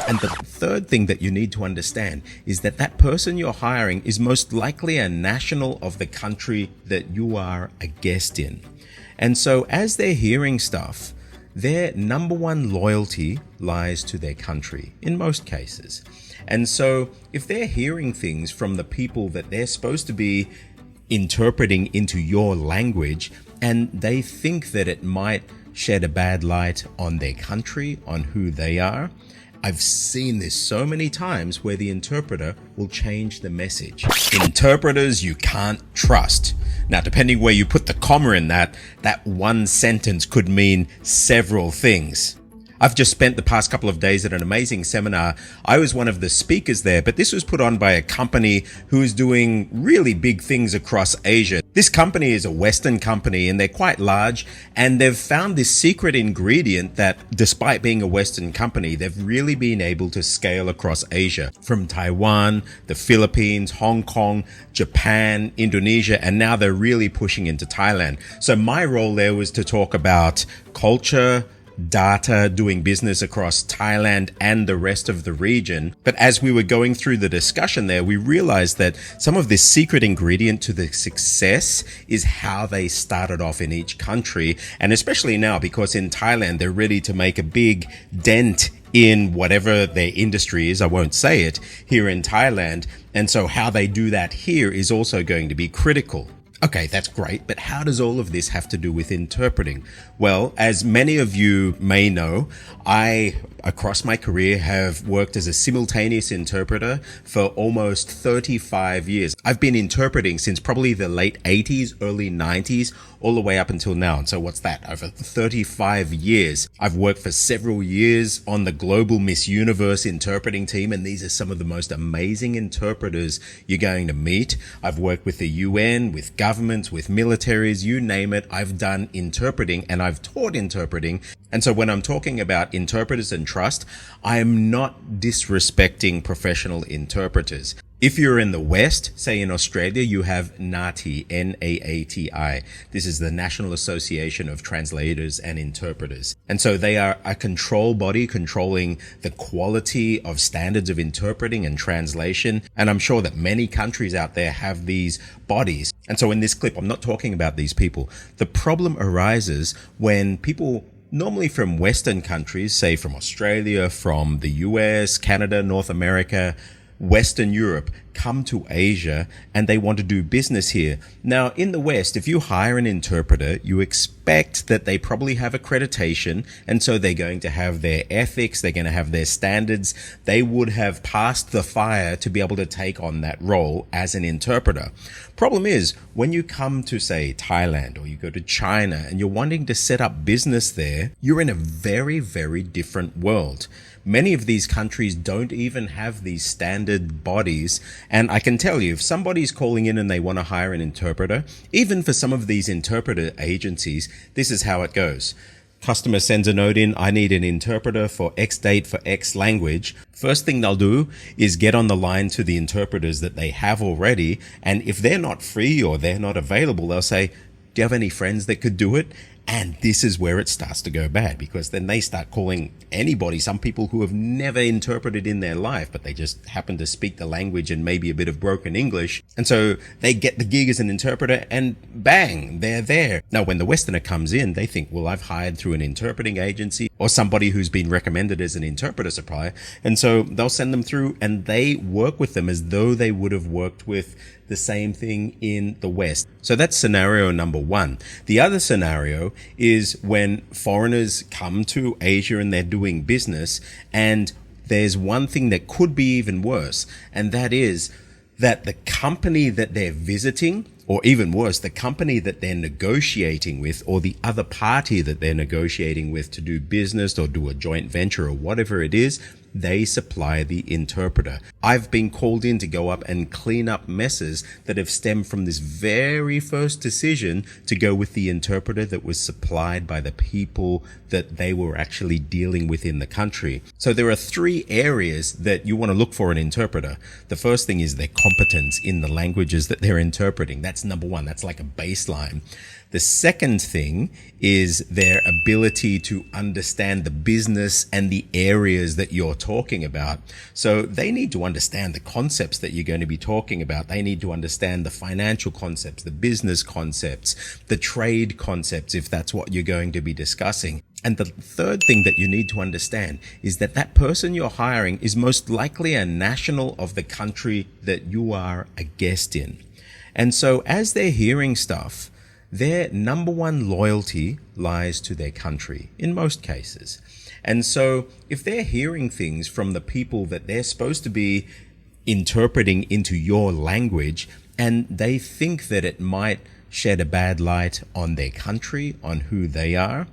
And the third thing that you need to understand is that that person you're hiring is most likely a national of the country that you are a guest in. And so as they're hearing stuff, their number one loyalty lies to their country in most cases. And so if they're hearing things from the people that they're supposed to be interpreting into your language, and they think that it might shed a bad light on their country, on who they are, I've seen this so many times where the interpreter will change the message. Interpreters you can't trust. Now, depending where you put the comma in that one sentence could mean several things. I've just spent the past couple of days at an amazing seminar. I was one of the speakers there, but this was put on by a company who is doing really big things across Asia. This company is a Western company and they're quite large, and they've found this secret ingredient that, despite being a Western company, they've really been able to scale across Asia, from Taiwan, the Philippines, Hong Kong, Japan, Indonesia, and now they're really pushing into Thailand. So my role there was to talk about culture, data, doing business across Thailand and the rest of the region. But as we were going through the discussion there, we realized that some of this secret ingredient to the success is how they started off in each country. And especially now, because in Thailand, they're ready to make a big dent in whatever their industry is. I won't say it here in Thailand. And so how they do that here is also going to be critical. Okay, that's great, but how does all of this have to do with interpreting? Well, as many of you may know, I, across my career, have worked as a simultaneous interpreter for almost 35 years. I've been interpreting since probably the late 80s, early 90s, all the way up until now. And so what's that? Over 35 years. I've worked for several years on the global Miss Universe interpreting team, and these are some of the most amazing interpreters you're going to meet. I've worked with the UN, with governments, with militaries, you name it. I've done interpreting and I've taught interpreting. And so when I'm talking about interpreters and trust, I am not disrespecting professional interpreters. If you're in the West, say in Australia, you have NAATI, N-A-A-T-I. This is the National Association of Translators and Interpreters. And so they are a control body controlling the quality of standards of interpreting and translation. And I'm sure that many countries out there have these bodies. And so in this clip, I'm not talking about these people. The problem arises when people normally from Western countries, say from Australia, from the US, Canada, North America, Western Europe, come to Asia and they want to do business here. Now, in the West, if you hire an interpreter, you expect that they probably have accreditation, and so they're going to have their ethics, they're going to have their standards. They would have passed the fire to be able to take on that role as an interpreter. Problem is, when you come to, say, Thailand, or you go to China and you're wanting to set up business there, you're in a very, very different world. Many of these countries don't even have these standard bodies. And I can tell you, if somebody's calling in and they want to hire an interpreter, even for some of these interpreter agencies, this is how it goes. Customer sends a note in, I need an interpreter for X date for X language. First thing they'll do is get on the line to the interpreters that they have already. And if they're not free or they're not available, they'll say, do you have any friends that could do it? And this is where it starts to go bad, because then they start calling anybody, some people who have never interpreted in their life, but they just happen to speak the language and maybe a bit of broken English. And so they get the gig as an interpreter and bang, they're there. Now, when the Westerner comes in, they think, well, I've hired through an interpreting agency or somebody who's been recommended as an interpreter supplier. And so they'll send them through and they work with them as though they would have worked with the same thing in the West. So that's scenario number one. The other scenario is when foreigners come to Asia and they're doing business, and there's one thing that could be even worse, and that is that the company that they're visiting, or even worse, the company that they're negotiating with, or the other party that they're negotiating with to do business or do a joint venture or whatever it is, they supply the interpreter. I've been called in to go up and clean up messes that have stemmed from this very first decision to go with the interpreter that was supplied by the people that they were actually dealing with in the country. So there are three areas that you want to look for an interpreter. The first thing is their competence in the languages that they're interpreting. That's That's number one. That's like a baseline. The second thing is their ability to understand the business and the areas that you're talking about. So they need to understand the concepts that you're going to be talking about. They need to understand the financial concepts, the business concepts, the trade concepts, if that's what you're going to be discussing. And the third thing that you need to understand is that that person you're hiring is most likely a national of the country that you are a guest in. And so as they're hearing stuff, their number one loyalty lies to their country in most cases. And so if they're hearing things from the people that they're supposed to be interpreting into your language, and they think that it might shed a bad light on their country, on who they are,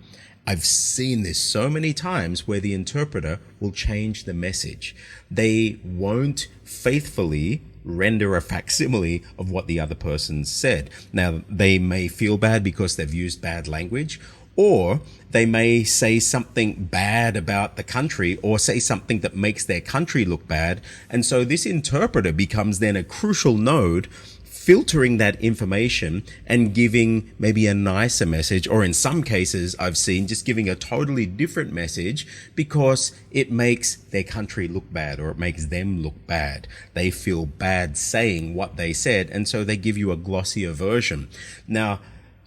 I've seen this so many times where the interpreter will change the message. They won't faithfully render a facsimile of what the other person said. Now, they may feel bad because they've used bad language, or they may say something bad about the country or say something that makes their country look bad. And so this interpreter becomes then a crucial node, filtering that information and giving maybe a nicer message, or in some cases I've seen just giving a totally different message because it makes their country look bad, or it makes them look bad. They feel bad saying what they said, and so they give you a glossier version. Now,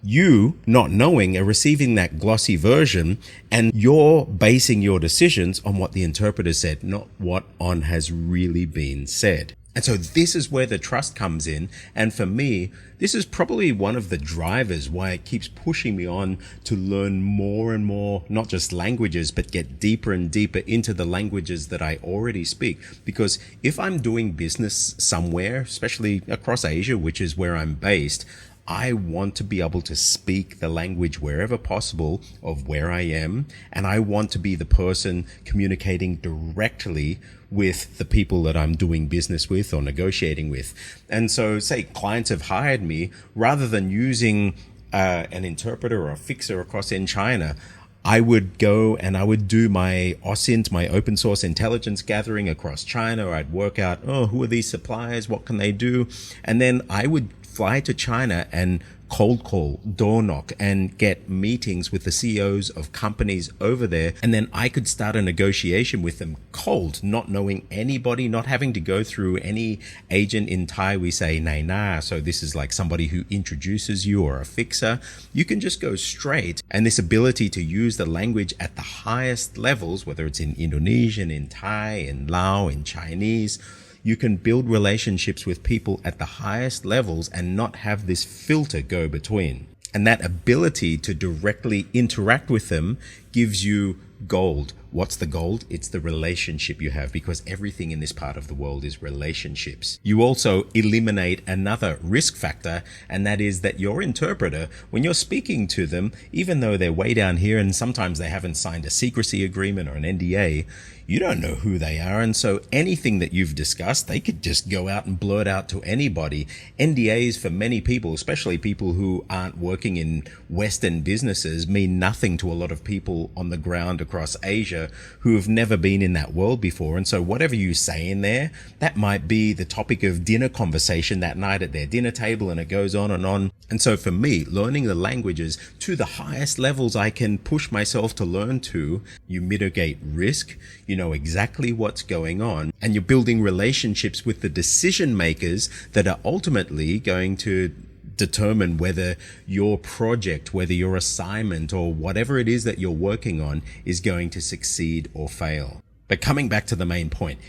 you, not knowing, are receiving that glossy version, and you're basing your decisions on what the interpreter said, not what has really been said. And so this is where the trust comes in. And for me, this is probably one of the drivers why it keeps pushing me on to learn more and more, not just languages, but get deeper and deeper into the languages that I already speak. Because if I'm doing business somewhere, especially across Asia, which is where I'm based, I want to be able to speak the language wherever possible of where I am. And I want to be the person communicating directly with the people that I'm doing business with or negotiating with. And so say clients have hired me, rather than using an interpreter or a fixer across in China, I would go and I would do my OSINT, my open source intelligence gathering across China. Or I'd work out, who are these suppliers? What can they do? And then I would fly to China and cold call, door knock, and get meetings with the CEOs of companies over there. And then I could start a negotiation with them cold, not knowing anybody, not having to go through any agent. In Thai, we say nai na. So this is like somebody who introduces you, or a fixer. You can just go straight. And this ability to use the language at the highest levels, whether it's in Indonesian, in Thai, in Lao, in Chinese, you can build relationships with people at the highest levels and not have this filter go between. And that ability to directly interact with them gives you gold. What's the gold? It's the relationship you have, because everything in this part of the world is relationships. You also eliminate another risk factor, and that is that your interpreter, when you're speaking to them, even though they're way down here and sometimes they haven't signed a secrecy agreement or an NDA, you don't know who they are. And so anything that you've discussed, they could just go out and blurt out to anybody. NDAs for many people, especially people who aren't working in Western businesses, mean nothing to a lot of people on the ground across Asia who have never been in that world before. And so whatever you say in there, that might be the topic of dinner conversation that night at their dinner table, and it goes on and on. And so for me, learning the languages to the highest levels I can push myself to learn to, you mitigate risk, you know exactly what's going on, and you're building relationships with the decision makers that are ultimately going to determine whether your project, whether your assignment, or whatever it is that you're working on is going to succeed or fail. But coming back to the main point,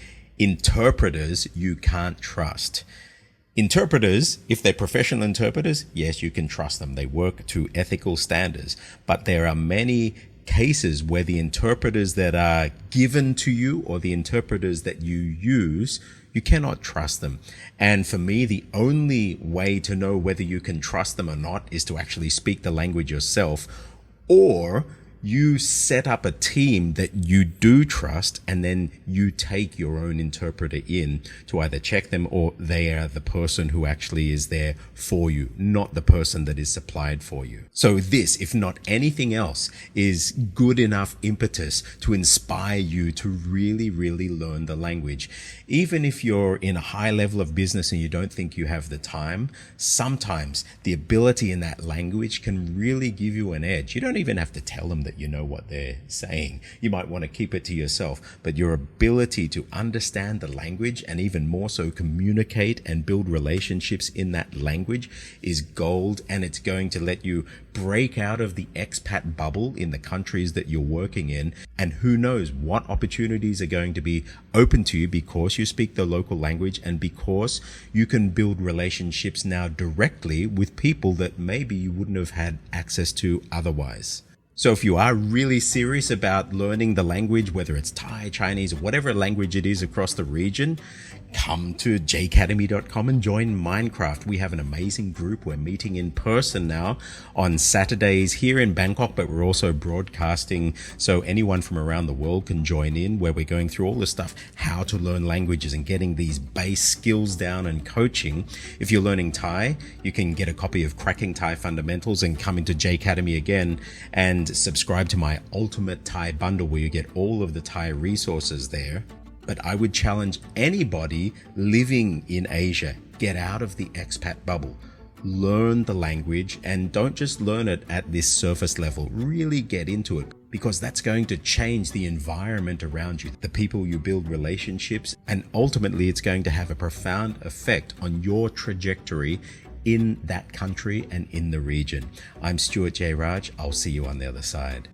interpreters you can't trust. Interpreters, if they're professional interpreters, yes, you can trust them. They work to ethical standards. But there are many cases where the interpreters that are given to you, or the interpreters that you use, you cannot trust them. And for me, the only way to know whether you can trust them or not is to actually speak the language yourself, or You set up a team that you do trust, and then you take your own interpreter in to either check them, or they are the person who actually is there for you, not the person that is supplied for you. So this, if not anything else, is good enough impetus to inspire you to really, really learn the language. Even if you're in a high level of business and you don't think you have the time, sometimes the ability in that language can really give you an edge. You don't even have to tell them that you know what they're saying. You might want to keep it to yourself, but your ability to understand the language, and even more so communicate and build relationships in that language, is gold, and it's going to let you break out of the expat bubble in the countries that you're working in. And who knows what opportunities are going to be open to you because you speak the local language, and because you can build relationships now directly with people that maybe you wouldn't have had access to otherwise. So if you are really serious about learning the language, whether it's Thai, Chinese, or whatever language it is across the region, come to jacademy.com and join Minecraft. We have an amazing group. We're meeting in person now on Saturdays here in Bangkok, but we're also broadcasting so anyone from around the world can join in, where we're going through all this stuff, how to learn languages and getting these base skills down and coaching. If you're learning Thai, you can get a copy of Cracking Thai Fundamentals and come into J Academy again and subscribe to my Ultimate Thai Bundle, where you get all of the Thai resources there. But I would challenge anybody living in Asia, get out of the expat bubble. Learn the language, and don't just learn it at this surface level. Really get into it, because that's going to change the environment around you, the people you build relationships, and ultimately it's going to have a profound effect on your trajectory in that country and in the region. I'm Stuart J. Raj. I'll see you on the other side.